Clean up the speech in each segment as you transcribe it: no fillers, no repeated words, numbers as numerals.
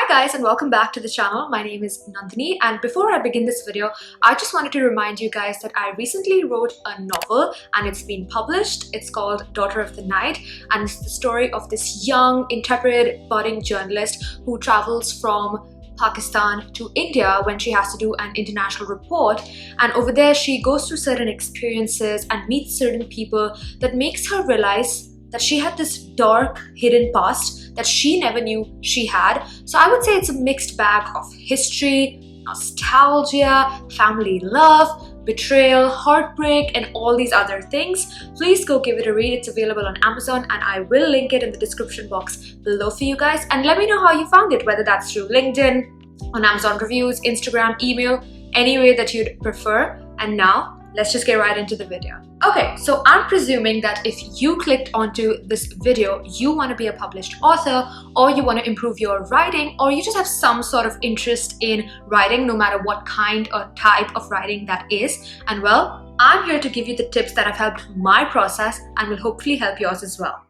Hi guys and welcome back to the channel. My name is Nandini, and before I begin this video, I just wanted to remind you guys that I recently wrote a novel and it's been published. It's called Daughter of the Night, and it's the story of this young, intrepid, budding journalist who travels from Pakistan to India when she has to do an international report, and over there she goes through certain experiences and meets certain people that makes her realize that she had this dark hidden past that she never knew she had. So I would say it's a mixed bag of history, nostalgia, family love, betrayal, heartbreak, and all these other things. Please go give it a read. It's available on Amazon and I will link it in the description box below for you guys, and let me know how you found it, whether that's through LinkedIn, on Amazon reviews, Instagram, email, any way that you'd prefer. And now let's just get right into the video. Okay, so I'm presuming that if you clicked onto this video, you want to be a published author, or you want to improve your writing, or you just have some sort of interest in writing, no matter what kind or type of writing that is. And well, I'm here to give you the tips that have helped my process and will hopefully help yours as well.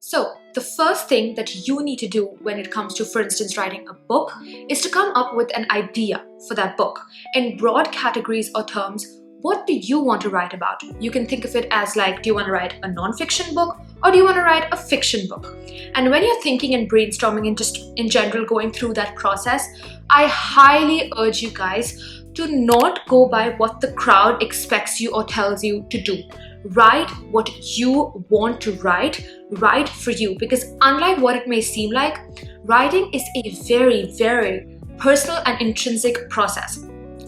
So the first thing that you need to do when it comes to, for instance, writing a book is to come up with an idea for that book. In broad categories or terms, what do you want to write about? You can think of it as like, do you want to write a non-fiction book or do you want to write a fiction book? And when you're thinking and brainstorming and just in general going through that process, I highly urge you guys to not go by what the crowd expects you or tells you to do. Write what you want to write for you, because unlike what it may seem like, writing is a very, very personal and intrinsic process.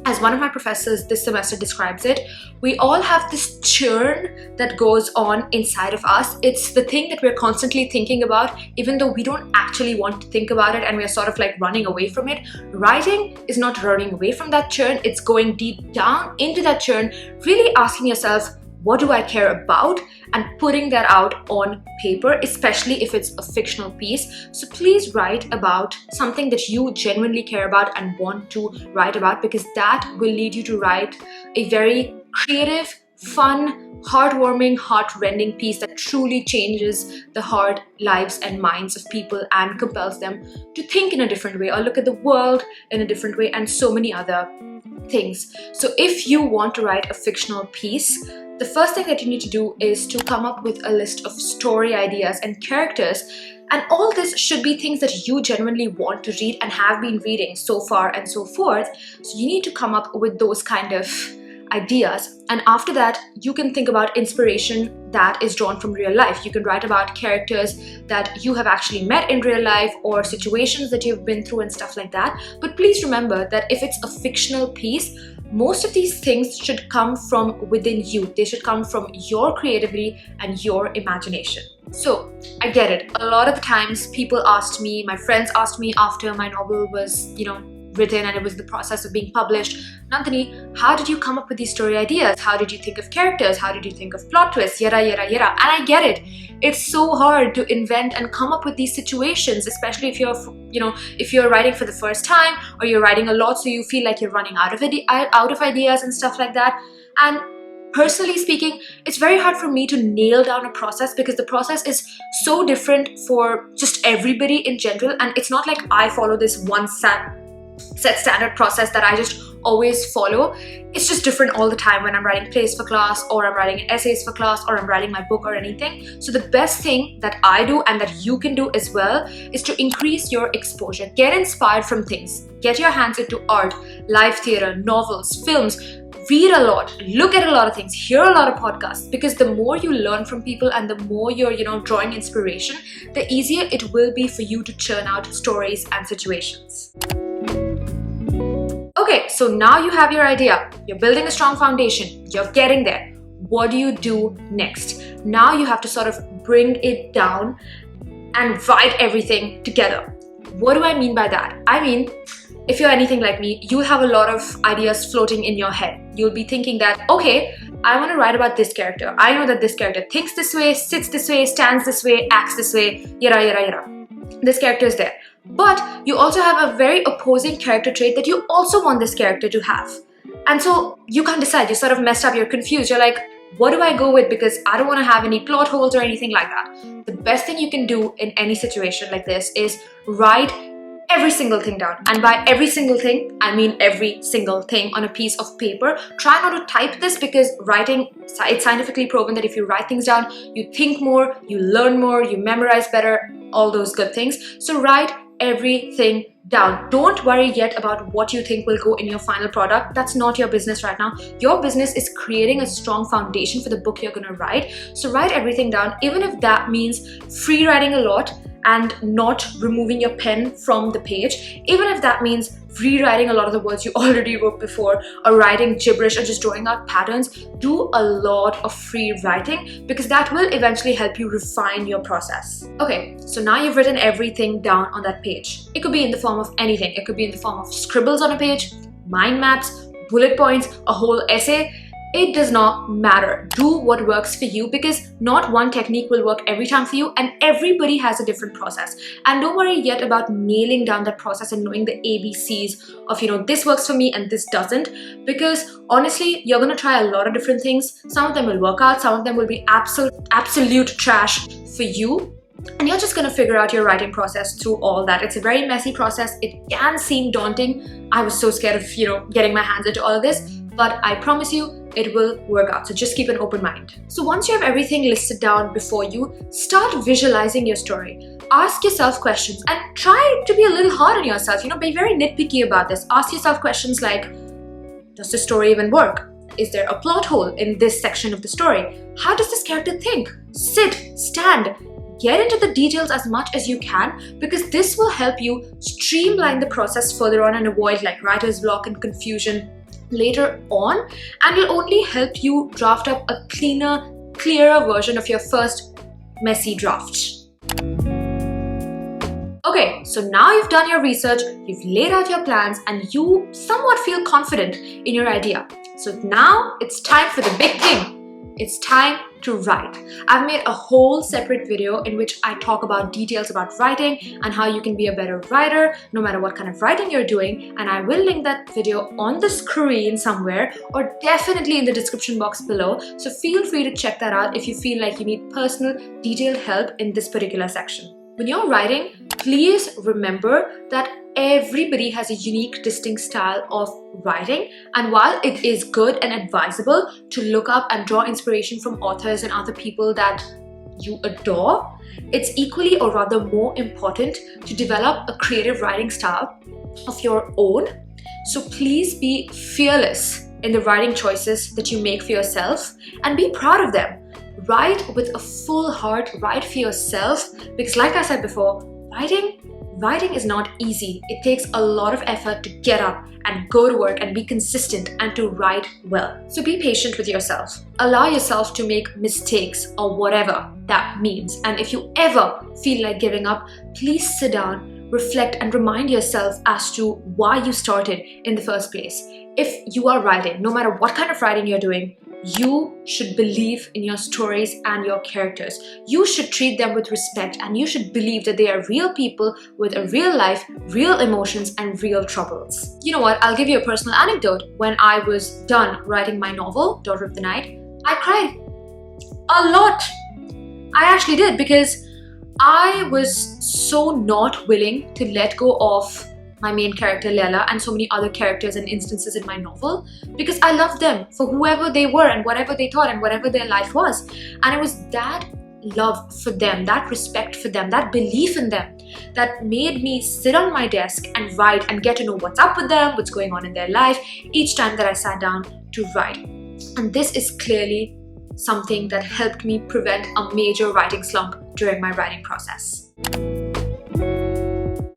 As one of my professors this semester describes it, we all have this churn that goes on inside of us. It's the thing that we're constantly thinking about, even though we don't actually want to think about it and we're sort of like running away from it. Writing is not running away from that churn, it's going deep down into that churn, really asking yourself, what do I care about, and putting that out on paper, especially if it's a fictional piece. So please write about something that you genuinely care about and want to write about, because that will lead you to write a very creative, fun, heartwarming, heart-rending piece that truly changes the heart, lives, and minds of people and compels them to think in a different way or look at the world in a different way, and so many other things. So if you want to write a fictional piece, the first thing that you need to do is to come up with a list of story ideas and characters, and all this should be things that you genuinely want to read and have been reading so far and so forth. So you need to come up with those kind of ideas, and after that you can think about inspiration that is drawn from real life. You can write about characters that you have actually met in real life or situations that you've been through and stuff like that. But please remember that if it's a fictional piece, most of these things should come from within you. They should come from your creativity and your imagination. So I get it. A lot of the times people asked me, my friends asked me after my novel was, written and it was the process of being published, Nandini, how did you come up with these story ideas? How did you think of characters? How did you think of plot twists? Yada, yada, yada. And I get it. It's so hard to invent and come up with these situations, especially if you're writing for the first time, or you're writing a lot, so you feel like you're running out of ideas and stuff like that. And personally speaking, it's very hard for me to nail down a process, because the process is so different for just everybody in general, and it's not like I follow this one set standard process that I just always follow. It's just different all the time when I'm writing plays for class, or I'm writing essays for class, or I'm writing my book or anything. So the best thing that I do and that you can do as well is to increase your exposure. Get inspired from things. Get your hands into art, live theater, novels, films. Read a lot, look at a lot of things, hear a lot of podcasts, because the more you learn from people and the more you're, drawing inspiration, the easier it will be for you to churn out stories and situations. Okay, so now you have your idea, you're building a strong foundation, you're getting there. What do you do next? Now you have to sort of bring it down and write everything together. What do I mean by that? I mean, if you're anything like me, you'll have a lot of ideas floating in your head. You'll be thinking that, okay, I want to write about this character. I know that this character thinks this way, sits this way, stands this way, acts this way, yada, yada, yada. This character is there. But you also have a very opposing character trait that you also want this character to have. And so you can't decide. You're sort of messed up. You're confused. You're like, What do I go with because I don't want to have any plot holes or anything like that? The best thing you can do in any situation like this is write every single thing down. And by every single thing, I mean every single thing on a piece of paper. Try not to type this because writing, it's scientifically proven that if you write things down, you think more, you learn more, you memorize better, all those good things. So write everything down. Don't worry yet about what you think will go in your final product. That's not your business right now. Your business is creating a strong foundation for the book you're going to write. So write everything down, even if that means free writing a lot and not removing your pen from the page, even if that means rewriting a lot of the words you already wrote before, or writing gibberish or just drawing out patterns. Do a lot of free writing because that will eventually help you refine your process. Okay, so now you've written everything down on that page. It could be in the form of anything. It could be in the form of scribbles on a page, mind maps, bullet points, a whole essay. It does not matter. Do what works for you because not one technique will work every time for you, and everybody has a different process. And don't worry yet about nailing down that process and knowing the ABCs of, this works for me and this doesn't, because honestly, you're going to try a lot of different things. Some of them will work out, some of them will be absolute trash for you. And you're just going to figure out your writing process through all that. It's a very messy process. It can seem daunting. I was so scared of, getting my hands into all of this, but I promise you, it will work out. So just keep an open mind. So once you have everything listed down before you, start visualizing your story. Ask yourself questions and try to be a little hard on yourself. Be very nitpicky about this. Ask yourself questions like, does the story even work? Is there a plot hole in this section of the story? How does this character think? Sit, stand. Get into the details as much as you can because this will help you streamline the process further on and avoid writer's block and confusion later on, and will only help you draft up a clearer version of your first messy draft. Okay, so now you've done your research, you've laid out your plans, and you somewhat feel confident in your idea. So now it's time for the big thing. It's time to write. I've made a whole separate video in which I talk about details about writing and how you can be a better writer no matter what kind of writing you're doing, and I will link that video on the screen somewhere or definitely in the description box below. So feel free to check that out if you feel like you need personal detailed help in this particular section. When you're writing, please remember that everybody has a unique, distinct style of writing, and while it is good and advisable to look up and draw inspiration from authors and other people that you adore, it's equally or rather more important to develop a creative writing style of your own. So please be fearless in the writing choices that you make for yourself and be proud of them. Write with a full heart, write for yourself, because like I said before, writing is not easy. It takes a lot of effort to get up and go to work and be consistent and to write well. So be patient with yourself. Allow yourself to make mistakes or whatever that means. And if you ever feel like giving up, please sit down, reflect and remind yourself as to why you started in the first place. If you are writing, no matter what kind of writing you're doing, you should believe in your stories and your characters. You should treat them with respect and you should believe that they are real people with a real life, real emotions and real troubles. You know what? I'll give you a personal anecdote. When I was done writing my novel, Daughter of the Night, I cried a lot. I actually did because I was so not willing to let go of my main character Leila and so many other characters and instances in my novel because I loved them for whoever they were and whatever they thought and whatever their life was. And it was that love for them, that respect for them, that belief in them that made me sit on my desk and write and get to know what's up with them, what's going on in their life each time that I sat down to write. And this is clearly something that helped me prevent a major writing slump during my writing process.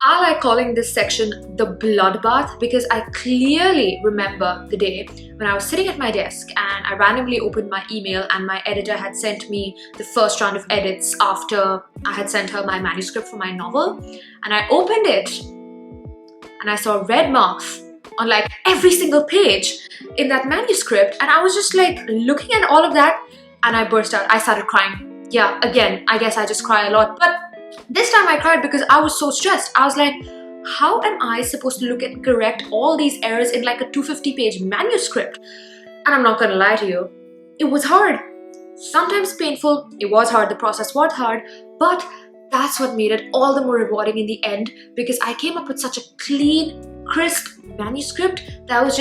I like calling this section the bloodbath because I clearly remember the day when I was sitting at my desk and I randomly opened my email and my editor had sent me the first round of edits after I had sent her my manuscript for my novel. And I opened it and I saw red marks on every single page in that manuscript, and I was just looking at all of that and I burst out. I started crying. Yeah, again, I guess I just cry a lot, but this time I cried because I was so stressed. I was like, how am I supposed to look and correct all these errors in a 250-page manuscript? And I'm not gonna lie to you, It was hard. Sometimes painful. It was hard. The process was hard. But that's what made it all the more rewarding in the end, because I came up with such a clean, crisp manuscript that was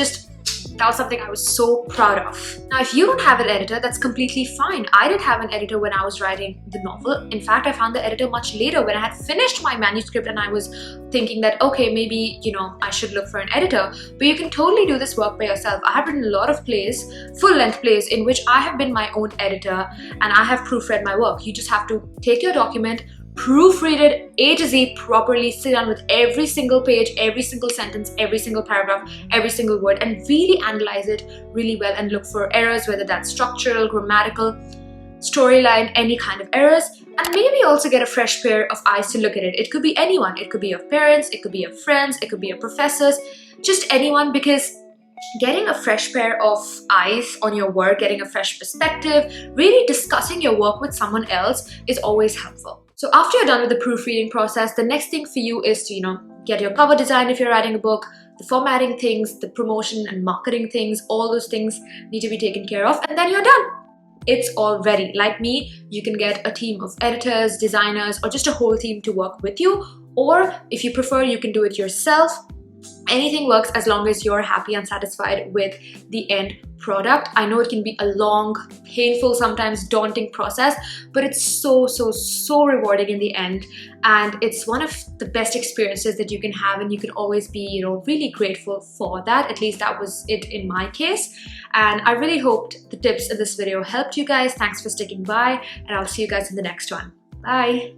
something I was so proud of. Now, if you don't have an editor, that's completely fine. I didn't have an editor when I was writing the novel. In fact, I found the editor much later when I had finished my manuscript and I was thinking that, okay, maybe, I should look for an editor. But you can totally do this work by yourself. I have written a lot of plays, full-length plays, in which I have been my own editor and I have proofread my work. You just have to take your document, proofread it A to Z properly, sit down with every single page, every single sentence, every single paragraph, every single word, and really analyze it really well and look for errors, whether that's structural, grammatical, storyline, any kind of errors, and maybe also get a fresh pair of eyes to look at it. It could be anyone. It could be your parents, it could be your friends, it could be your professors, just anyone, because getting a fresh pair of eyes on your work, getting a fresh perspective, really discussing your work with someone else is always helpful. So after you're done with the proofreading process, the next thing for you is to, get your cover design if you're writing a book, the formatting things, the promotion and marketing things, all those things need to be taken care of, and then you're done. It's all ready. Like me, you can get a team of editors, designers, or just a whole team to work with you, or if you prefer, you can do it yourself. Anything works as long as you're happy and satisfied with the end product. I know it can be a long, painful, sometimes daunting process, but it's so rewarding in the end, and it's one of the best experiences that you can have, and you can always be, really grateful for that. At least that was it in my case, and I really hoped the tips in this video helped you guys. Thanks for sticking by, and I'll see you guys in the next one. Bye!